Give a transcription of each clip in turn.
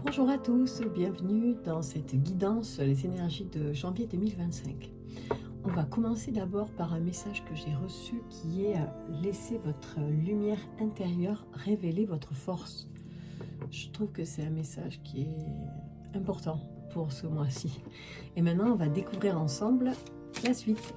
Bonjour à tous, bienvenue dans cette guidance les énergies de janvier 2025. On va commencer d'abord par un message que j'ai reçu qui est laissez votre lumière intérieure révéler votre force. Je trouve que c'est un message qui est important pour ce mois-ci. Et maintenant, on va découvrir ensemble la suite.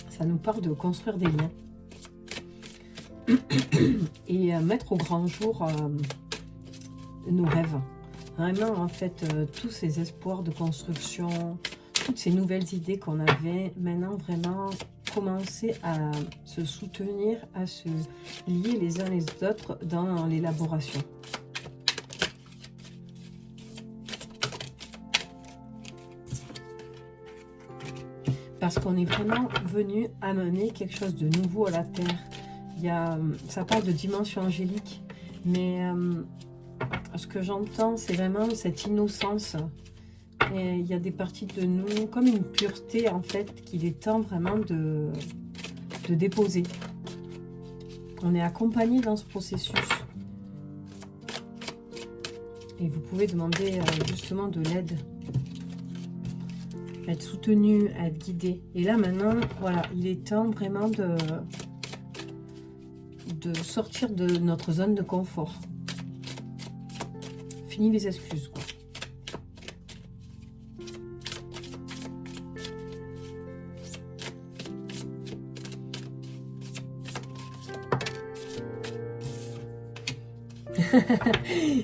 Ça nous parle de construire des liens et mettre au grand jour nos rêves. Vraiment, en fait, tous ces espoirs de construction, toutes ces nouvelles idées qu'on avait, maintenant, vraiment, commencer à se soutenir, à se lier les uns les autres dans l'élaboration. Parce qu'on est vraiment venu amener quelque chose de nouveau à la Terre. Ça parle de dimension angélique, mais ce que j'entends, c'est vraiment cette innocence. Et il y a des parties de nous, comme une pureté en fait, qu'il est temps vraiment de déposer. On est accompagné dans ce processus. Et vous pouvez demander justement de l'aide. Être soutenu, être guidé. Et là maintenant, voilà, il est temps vraiment de sortir de notre zone de confort. Fini les excuses, quoi.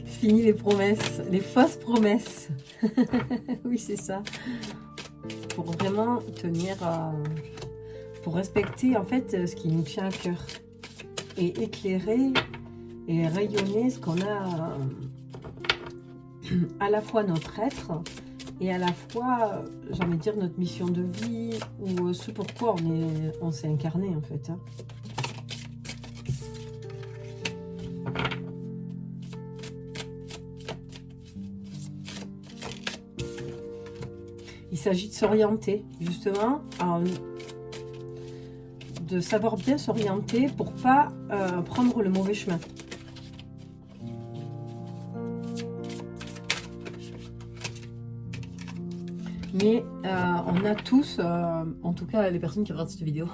Fini les promesses, les fausses promesses. Oui, c'est ça. Pour vraiment tenir, pour respecter en fait ce qui nous tient à cœur et éclairer et rayonner ce qu'on a à la fois notre être et à la fois, j'ai envie de dire, notre mission de vie ou ce pourquoi on s'est incarné en fait. Il s'agit de s'orienter, justement, de savoir bien s'orienter pour ne pas prendre le mauvais chemin. Mais on a tous, en tout cas les personnes qui regardent cette vidéo,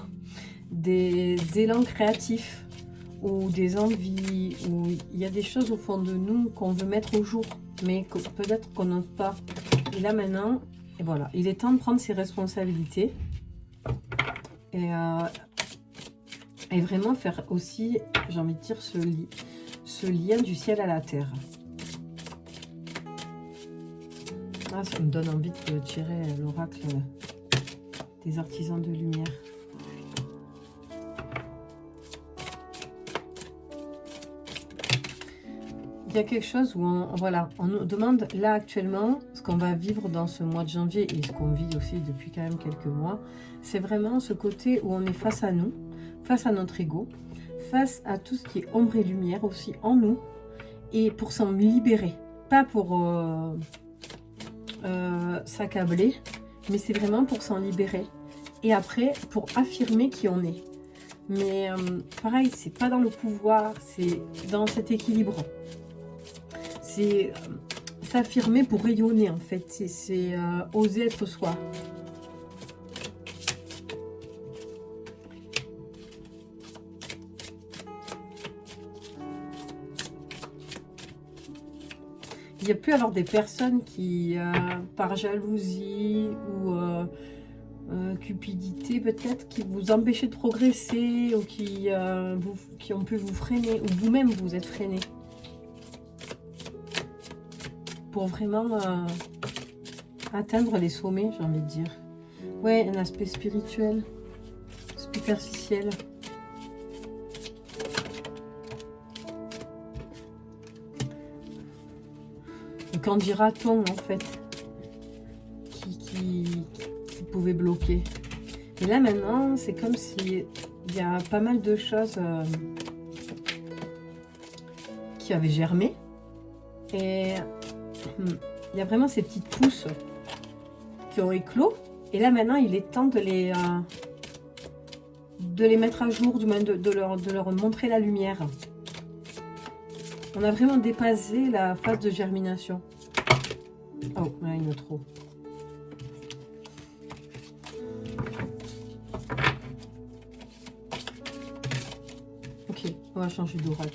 des élans créatifs ou des envies, où il y a des choses au fond de nous qu'on veut mettre au jour, mais peut-être qu'on n'ose pas. Et là maintenant... Et voilà, il est temps de prendre ses responsabilités et vraiment faire aussi, j'ai envie de dire, ce lien du ciel à la terre. Ah, ça me donne envie de tirer l'oracle des artisans de lumière. Il y a quelque chose où on nous demande là actuellement ce qu'on va vivre dans ce mois de janvier et ce qu'on vit aussi depuis quand même quelques mois. C'est vraiment ce côté où on est face à nous, face à notre ego, face à tout ce qui est ombre et lumière aussi en nous et pour s'en libérer. Pas pour s'accabler, mais c'est vraiment pour s'en libérer et après pour affirmer qui on est. Mais pareil, c'est pas dans le pouvoir, c'est dans cet équilibre. C'est s'affirmer pour rayonner en fait, c'est oser être soi. Il y a pu avoir des personnes qui, par jalousie ou cupidité peut-être, qui vous empêchaient de progresser ou qui ont pu vous freiner, ou vous-même vous êtes freiné. Pour vraiment atteindre les sommets, j'ai envie de dire. Ouais, un aspect spirituel, superficiel. Et qu'en dira-t-on, en fait, qui pouvait bloquer. Et là, maintenant, c'est comme s'il y a pas mal de choses qui avaient germé. Et il y a vraiment ces petites pousses qui ont éclos. Et là, maintenant, il est temps de les mettre à jour, du moins de leur montrer la lumière. On a vraiment dépassé la phase de germination. Oh, là, il y en a trop. Ok, on va changer d'orage.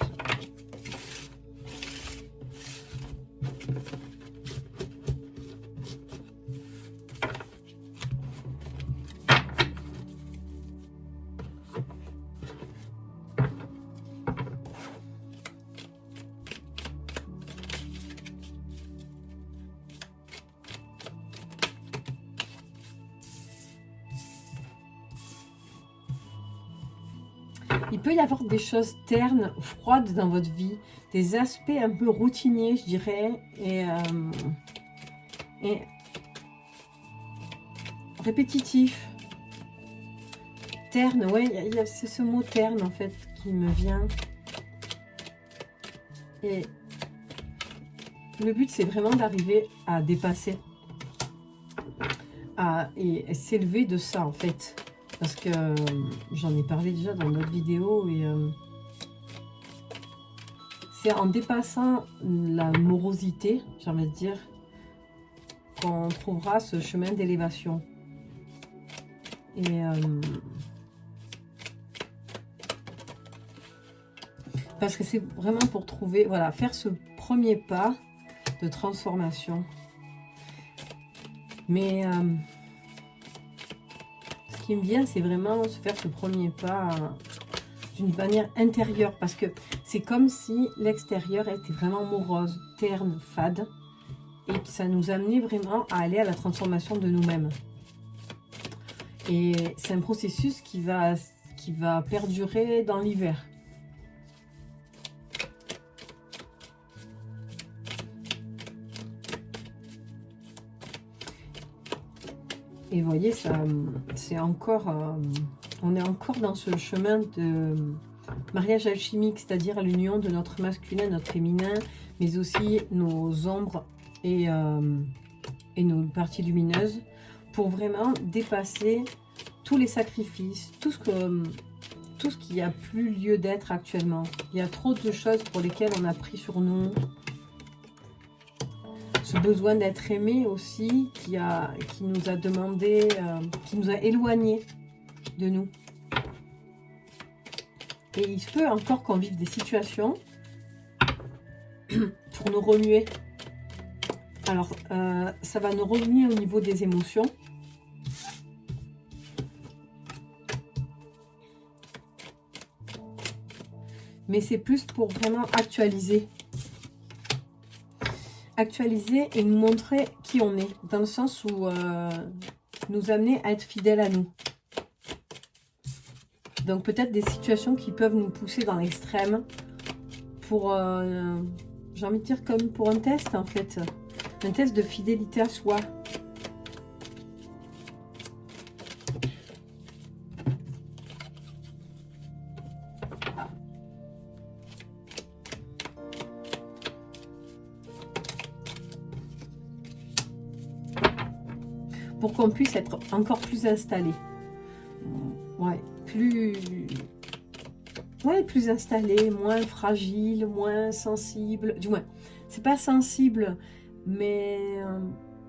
Il peut y avoir des choses ternes, froides dans votre vie, des aspects un peu routiniers, je dirais, et répétitifs. Terne, ouais, c'est ce mot terne en fait qui me vient. Et le but, c'est vraiment d'arriver à dépasser, et s'élever de ça en fait. Parce que j'en ai parlé déjà dans d'autres vidéos et c'est en dépassant la morosité, j'ai envie de dire, qu'on trouvera ce chemin d'élévation. Et parce que c'est vraiment pour trouver, voilà, faire ce premier pas de transformation. Mais ce qui me vient, c'est vraiment se faire ce premier pas d'une manière intérieure, parce que c'est comme si l'extérieur était vraiment morose, terne, fade, et que ça nous amenait vraiment à aller à la transformation de nous-mêmes. Et c'est un processus qui va perdurer dans l'hiver. Et vous voyez, ça, c'est encore, on est encore dans ce chemin de mariage alchimique, c'est-à-dire l'union de notre masculin, notre féminin, mais aussi nos ombres et nos parties lumineuses, pour vraiment dépasser tous les sacrifices, tout ce qui n'a plus lieu d'être actuellement. Il y a trop de choses pour lesquelles on a pris sur nous. Ce besoin d'être aimé aussi, qui nous a demandé, qui nous a éloignés de nous. Et il se peut encore qu'on vive des situations pour nous remuer. Alors, ça va nous revenir au niveau des émotions. Mais c'est plus pour vraiment actualiser. Actualiser et nous montrer qui on est. Dans le sens où nous amener à être fidèles à nous. Donc peut-être des situations qui peuvent nous pousser dans l'extrême. Pour, j'ai envie de dire comme pour un test en fait. Un test de fidélité à soi. Pour qu'on puisse être encore plus installé. Ouais, plus installé, moins fragile, moins sensible. Du moins, c'est pas sensible, mais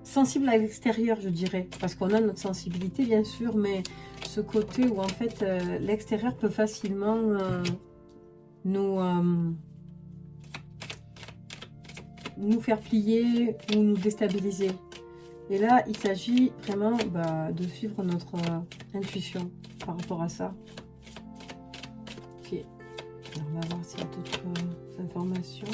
sensible à l'extérieur, je dirais. Parce qu'on a notre sensibilité, bien sûr, mais ce côté où, en fait, l'extérieur peut facilement nous faire plier ou nous déstabiliser. Et là, il s'agit vraiment de suivre notre intuition par rapport à ça. Ok, alors, on va voir s'il y a d'autres informations.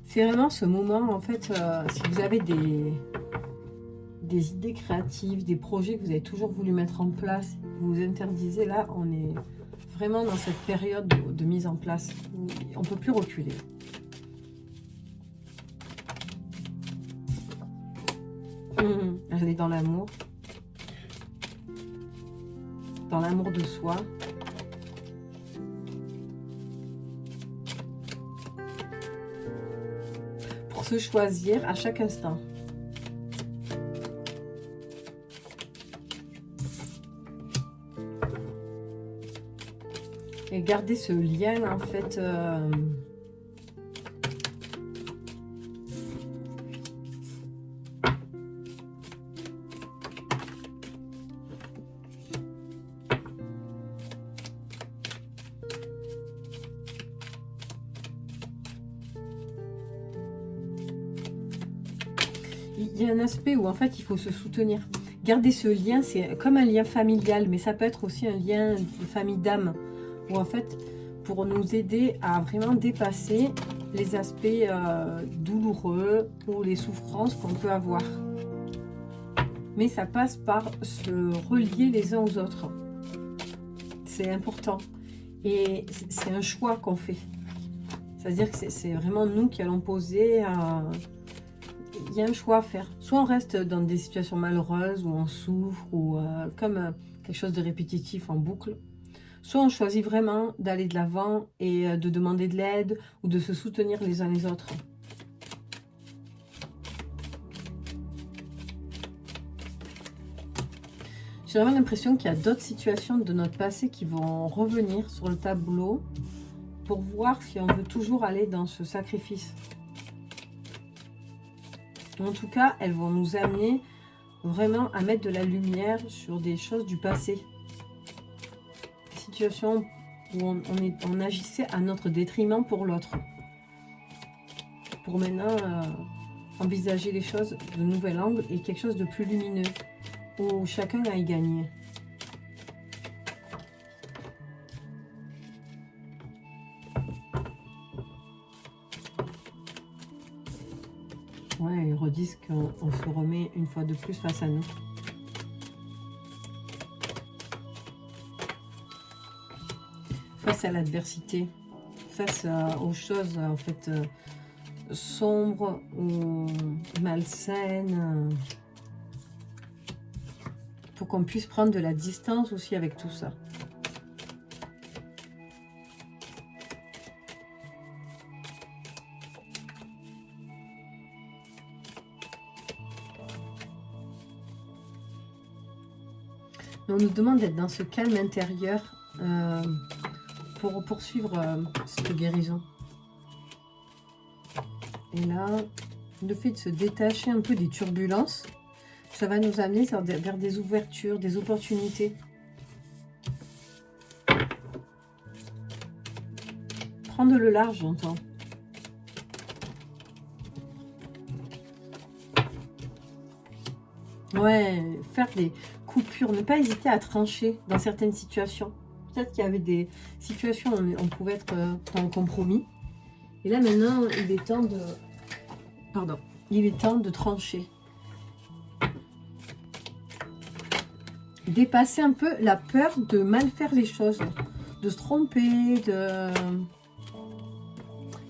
C'est vraiment ce moment, en fait, si vous avez des idées créatives, des projets que vous avez toujours voulu mettre en place, vous vous interdisez, là, on est vraiment dans cette période de mise en place où on ne peut plus reculer. Elle est dans l'amour. Dans l'amour de soi. Pour se choisir à chaque instant. Et garder ce lien, en fait, il y a un aspect où, en fait, il faut se soutenir. Garder ce lien, c'est comme un lien familial, mais ça peut être aussi un lien de famille d'âme. Où en fait, pour nous aider à vraiment dépasser les aspects douloureux ou les souffrances qu'on peut avoir. Mais ça passe par se relier les uns aux autres. C'est important. Et c'est un choix qu'on fait. C'est-à-dire que c'est vraiment nous qui allons poser... il y a un choix à faire. Soit on reste dans des situations malheureuses, où on souffre, ou comme quelque chose de répétitif en boucle. Soit on choisit vraiment d'aller de l'avant et de demander de l'aide ou de se soutenir les uns les autres. J'ai vraiment l'impression qu'il y a d'autres situations de notre passé qui vont revenir sur le tableau pour voir si on veut toujours aller dans ce sacrifice. En tout cas, elles vont nous amener vraiment à mettre de la lumière sur des choses du passé. Situation où on agissait à notre détriment pour l'autre. Pour maintenant envisager les choses de nouvel angle et quelque chose de plus lumineux, où chacun a y gagné. Ouais, ils redisent qu'on se remet une fois de plus face à nous. Face à l'adversité, face aux choses en fait sombres ou malsaines, pour qu'on puisse prendre de la distance aussi avec tout ça. On nous demande d'être dans ce calme intérieur pour poursuivre cette guérison. Et là, le fait de se détacher un peu des turbulences, ça va nous amener vers des ouvertures, des opportunités. Prendre le large, j'entends. Ouais, faire des coupures, ne pas hésiter à trancher dans certaines situations. Peut-être qu'il y avait des situations où on pouvait être en compromis. Et là, maintenant, il est temps de... Pardon. Il est temps de trancher. Dépasser un peu la peur de mal faire les choses. De se tromper, de...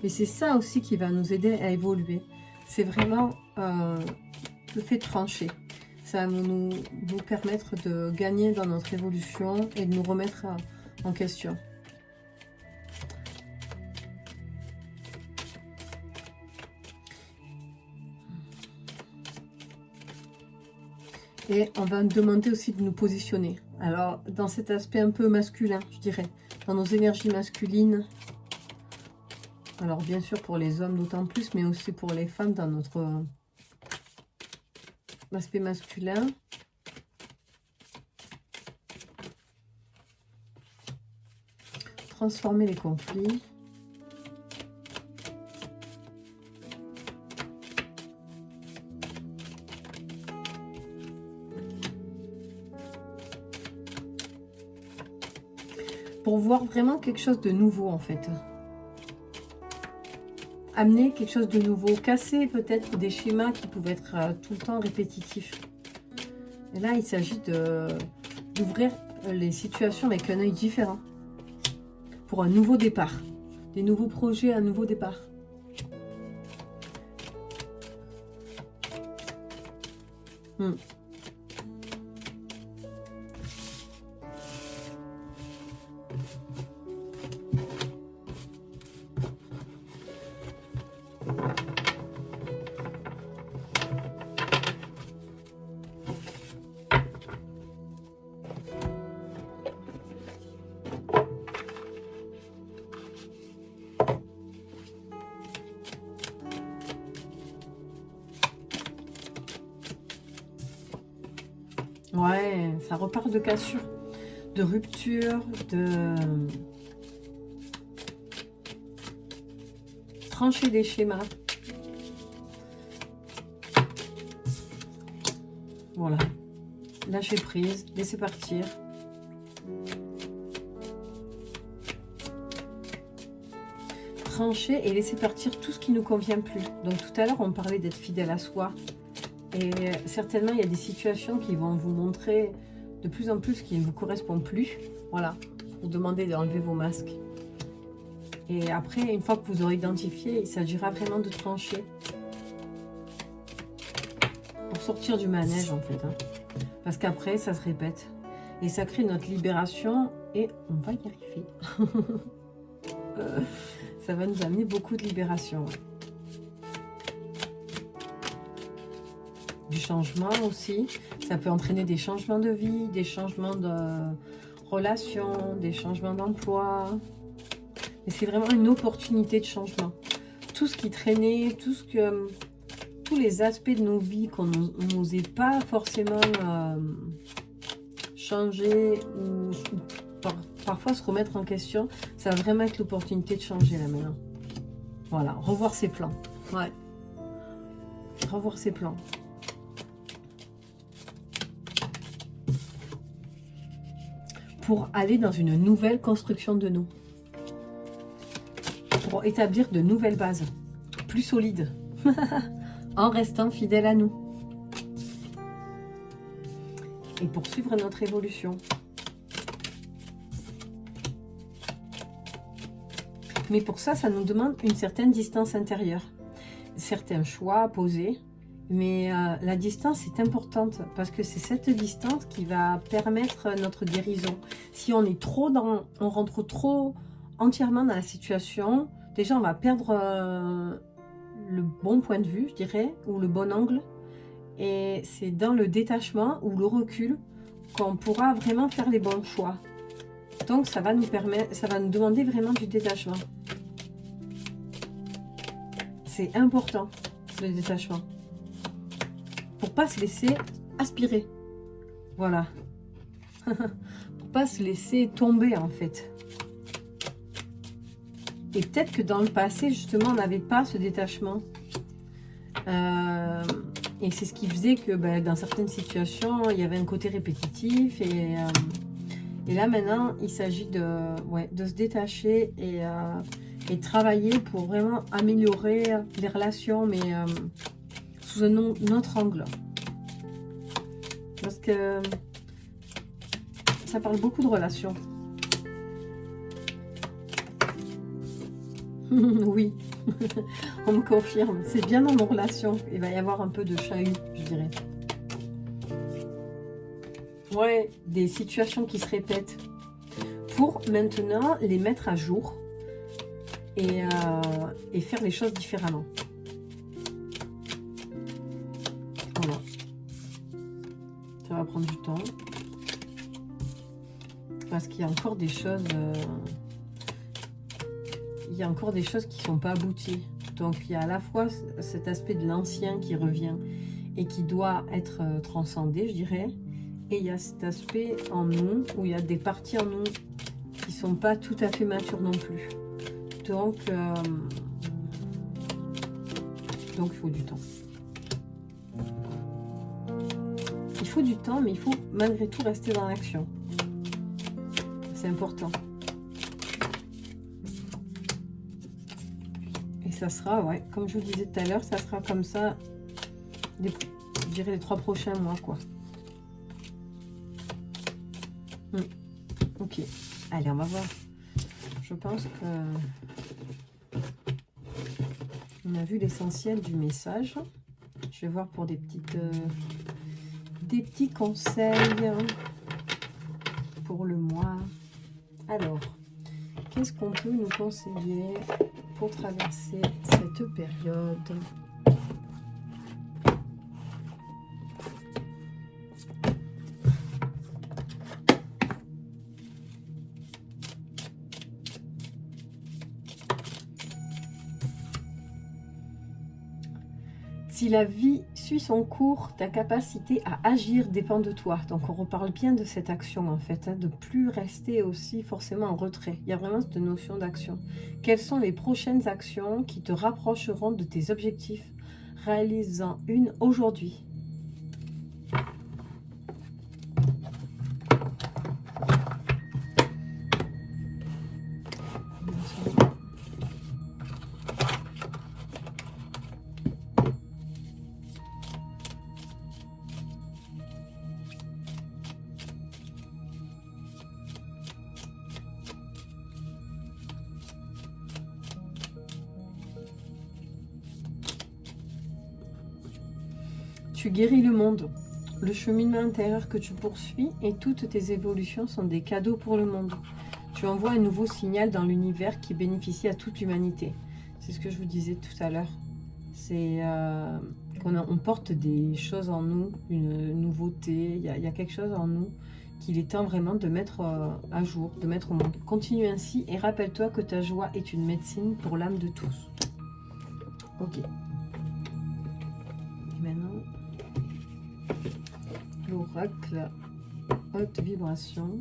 Et c'est ça aussi qui va nous aider à évoluer. C'est vraiment le fait de trancher. Ça va nous permettre de gagner dans notre évolution et de nous remettre en question. Et on va nous demander aussi de nous positionner. Alors, dans cet aspect un peu masculin, je dirais, dans nos énergies masculines. Alors, bien sûr, pour les hommes d'autant plus, mais aussi pour les femmes dans notre aspect masculin. Transformer les conflits. Pour voir vraiment quelque chose de nouveau en fait. Amener quelque chose de nouveau. Casser peut-être des schémas qui pouvaient être tout le temps répétitifs. Et là, il s'agit d'ouvrir les situations avec un œil différent. Pour un nouveau départ. Des nouveaux projets, un nouveau départ. Hmm. Ouais, ça repart de cassure, de rupture, de trancher des schémas. Voilà. Lâcher prise, laisser partir. Trancher et laisser partir tout ce qui ne nous convient plus. Donc tout à l'heure, on parlait d'être fidèle à soi. Et certainement, il y a des situations qui vont vous montrer de plus en plus ce qui ne vous correspond plus. Voilà, vous demandez d'enlever vos masques. Et après, une fois que vous aurez identifié, il s'agira vraiment de trancher. Pour sortir du manège, en fait. Hein. Parce qu'après, ça se répète. Et ça crée notre libération. Et on va y arriver. Ça va nous amener beaucoup de libération. Ouais. Du changement aussi, ça peut entraîner des changements de vie, des changements de relations, des changements d'emploi. Mais c'est vraiment une opportunité de changement. Tout ce qui traînait, tous les aspects de nos vies qu'on n'osait pas forcément changer ou parfois se remettre en question, ça va vraiment être l'opportunité de changer là maintenant. Voilà, revoir ses plans. Ouais. Revoir ses plans. Pour aller dans une nouvelle construction de nous. Pour établir de nouvelles bases, plus solides, en restant fidèle à nous. Et poursuivre notre évolution. Mais pour ça, ça nous demande une certaine distance intérieure. Certains choix à poser. Mais la distance est importante parce que c'est cette distance qui va permettre notre guérison. Si on est trop on rentre trop entièrement dans la situation, déjà on va perdre le bon point de vue, je dirais, ou le bon angle. Et c'est dans le détachement ou le recul qu'on pourra vraiment faire les bons choix. Donc ça va nous permettre, ça va nous demander vraiment du détachement. C'est important, le détachement. Pour pas se laisser aspirer. Voilà. Pour pas se laisser tomber en fait. Et peut-être que dans le passé, justement, on n'avait pas ce détachement. Et c'est ce qui faisait que dans certaines situations, il y avait un côté répétitif. Et là maintenant, il s'agit de se détacher et travailler pour vraiment améliorer les relations, mais sous un autre angle. Parce que ça parle beaucoup de relations. Oui, on me confirme. C'est bien dans nos relations. Il va y avoir un peu de chahut, je dirais. Ouais, des situations qui se répètent. Pour maintenant les mettre à jour et faire les choses différemment. Voilà. Ça va prendre du temps. Parce qu'il y a encore des choses... il y a encore des choses qui ne sont pas abouties. Donc il y a à la fois cet aspect de l'ancien qui revient et qui doit être transcendé, je dirais. Et il y a cet aspect en nous, où il y a des parties en nous qui ne sont pas tout à fait matures non plus. Donc il faut du temps. Il faut du temps, mais il faut malgré tout rester dans l'action. C'est important. Et ça sera, ouais, comme je vous le disais tout à l'heure, ça sera comme ça, je dirais les 3 prochains mois, quoi. Ok, allez, on va voir. Je pense que on a vu l'essentiel du message. Je vais voir pour des petites des petits conseils pour le mois. Alors, qu'est-ce qu'on peut nous conseiller pour traverser cette période? Si la vie suit son cours, ta capacité à agir dépend de toi. Donc on reparle bien de cette action en fait, de plus rester aussi forcément en retrait. Il y a vraiment cette notion d'action. Quelles sont les prochaines actions qui te rapprocheront de tes objectifs? Réalise-en une aujourd'hui. Tu guéris le monde. Le cheminement intérieur que tu poursuis et toutes tes évolutions sont des cadeaux pour le monde. Tu envoies un nouveau signal dans l'univers qui bénéficie à toute l'humanité. C'est ce que je vous disais tout à l'heure. C'est qu'on porte des choses en nous, une nouveauté. Il y a quelque chose en nous qu'il est temps vraiment de mettre à jour, de mettre au monde. Continue ainsi et rappelle-toi que ta joie est une médecine pour l'âme de tous. Ok. Et maintenant... l'oracle haute vibration.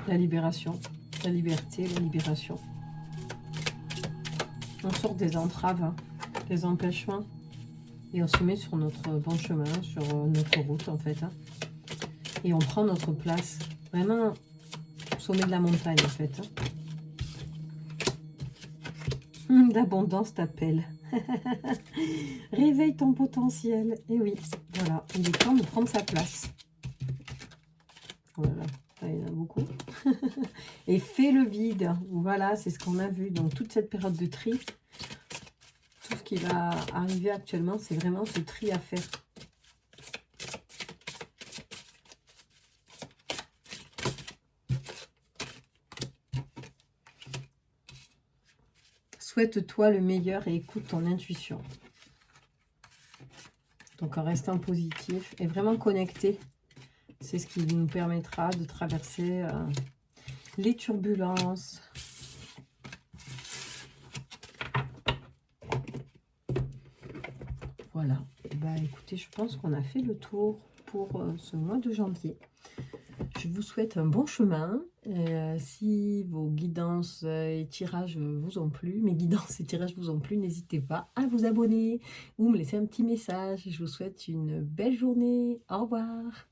La libération, la liberté, la libération. On sort des entraves, hein, des empêchements, et on se met sur notre bon chemin, sur notre route en fait, hein, et on prend notre place, vraiment au sommet de la montagne en fait. Hein. L'abondance t'appelle. Réveille ton potentiel. Et oui, voilà, il est temps de prendre sa place. Voilà, il y en a beaucoup. Et fais le vide. Voilà, c'est ce qu'on a vu. Donc toute cette période de tri, tout ce qui va arriver actuellement, c'est vraiment ce tri à faire. Souhaite-toi le meilleur et écoute ton intuition. Donc en restant positif et vraiment connecté, c'est ce qui nous permettra de traverser les turbulences. Voilà. Bah écoutez, je pense qu'on a fait le tour pour ce mois de janvier. Je vous souhaite un bon chemin. Si vos guidances et tirages vous ont plu, mes guidances et tirages vous ont plu, n'hésitez pas à vous abonner ou me laisser un petit message. Je vous souhaite une belle journée. Au revoir.